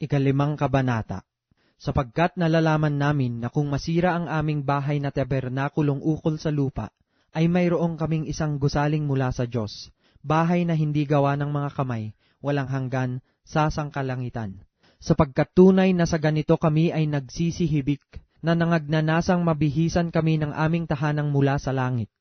Ikalimang kabanata. Sapagkat nalalaman namin na kung masira ang aming bahay na tabernakulong ukol sa lupa, ay mayroong kaming isang gusaling mula sa Diyos, bahay na hindi gawa ng mga kamay, walang hanggan, sa sangkalangitan. Sapagkat tunay na sa ganito kami ay nagsisihibik, na nangagnanasang mabihisan kami ng aming tahanang mula sa langit.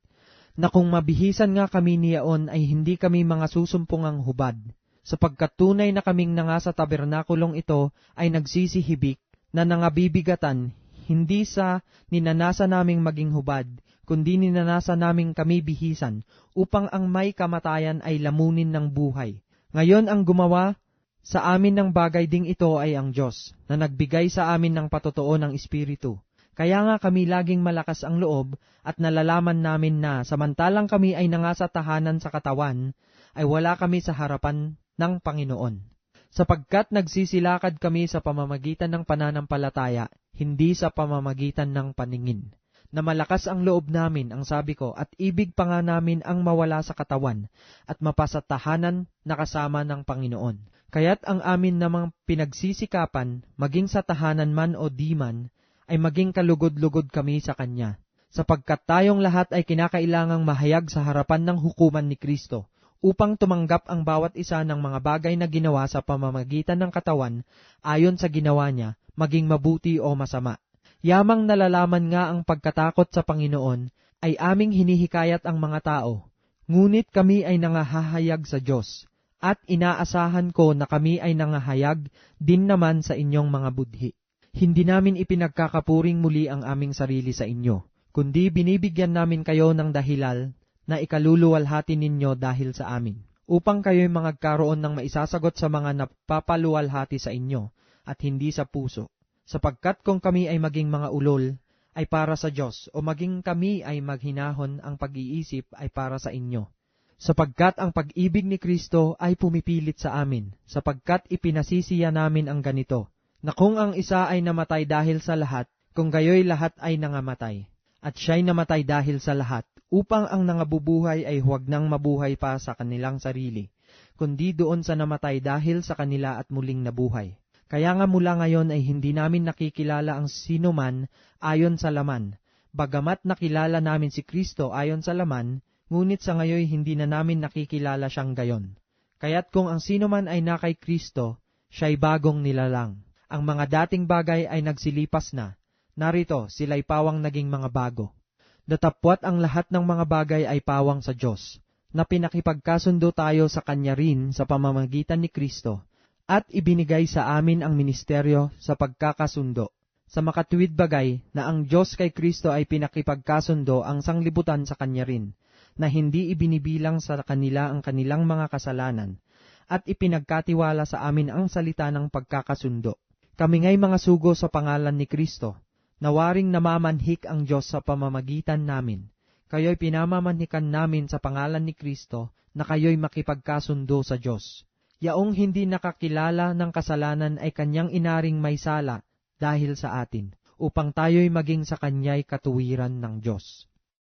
Na kung mabihisan nga kami niyaon ay hindi kami mga susumpungang hubad, sapagkat tunay na kaming nanga sa tabernakulong ito ay nagsisihibik, na nangabibigatan, hindi sa ninanasa naming maging hubad, kundi ninanasa naming kami bihisan, upang ang may kamatayan ay lamunin ng buhay. Ngayon ang gumawa sa amin ng bagay ding ito ay ang Diyos, na nagbigay sa amin ng patotoo ng Espiritu. Kaya nga kami laging malakas ang loob, at nalalaman namin na samantalang kami ay nanga sa tahanan sa katawan, ay wala kami sa harapan ng Panginoon. Sapagkat nagsisilakad kami sa pamamagitan ng pananampalataya, hindi sa pamamagitan ng paningin. Na malakas ang loob namin, ang sabi ko, at ibig pa nga namin ang mawala sa katawan, at mapasatahanan na kasama ng Panginoon. Kaya't ang amin namang pinagsisikapan, maging sa tahanan man o di man, ay maging kalugod-lugod kami sa Kanya. Sapagkat tayong lahat ay kinakailangang mahayag sa harapan ng hukuman ni Kristo, upang tumanggap ang bawat isa ng mga bagay na ginawa sa pamamagitan ng katawan, ayon sa ginawa niya, maging mabuti o masama. Yamang nalalaman nga ang pagkatakot sa Panginoon, ay aming hinihikayat ang mga tao, ngunit kami ay nangahahayag sa Diyos, at inaasahan ko na kami ay nangahayag din naman sa inyong mga budhi. Hindi namin ipinagkakapuring muli ang aming sarili sa inyo, kundi binibigyan namin kayo ng dahilan na ikaluluwalhati ninyo dahil sa amin, upang kayo'y magkaroon ng maisasagot sa mga napapaluwalhati sa inyo, at hindi sa puso. Sapagkat kung kami ay maging mga ulol, ay para sa Diyos, o maging kami ay maghinahon, ang pag-iisip ay para sa inyo. Sapagkat ang pag-ibig ni Kristo ay pumipilit sa amin, sapagkat ipinasisiya namin ang ganito, na kung ang isa ay namatay dahil sa lahat, kung gayo'y lahat ay nangamatay, at siya'y namatay dahil sa lahat, upang ang nangabubuhay ay huwag nang mabuhay pa sa kanilang sarili, kundi doon sa namatay dahil sa kanila at muling nabuhay. Kaya nga mula ngayon ay hindi namin nakikilala ang sino man ayon sa laman, bagamat nakilala namin si Kristo ayon sa laman, ngunit sa ngayon hindi na namin nakikilala siyang gayon. Kaya't kung ang sino man ay na kay Kristo, siya'y bagong nilalang. Ang mga dating bagay ay nagsilipas na, narito sila'y pawang naging mga bago. Datapwat ang lahat ng mga bagay ay pawang sa Diyos, na pinakipagkasundo tayo sa Kanya rin sa pamamagitan ni Kristo, at ibinigay sa amin ang ministeryo sa pagkakasundo. Sa makatuwid bagay na ang Diyos kay Kristo ay pinakipagkasundo ang sanglibutan sa Kanya rin, na hindi ibinibilang sa kanila ang kanilang mga kasalanan, at ipinagkatiwala sa amin ang salita ng pagkakasundo. Kami nga'y mga sugo sa pangalan ni Kristo, nawaring namamanhik ang Diyos sa pamamagitan namin. Kayo'y pinamamanhikan namin sa pangalan ni Kristo na kayo'y makipagkasundo sa Diyos. Yaong hindi nakakilala ng kasalanan ay Kanyang inaring may sala dahil sa atin, upang tayo'y maging sa Kanya'y katuwiran ng Diyos.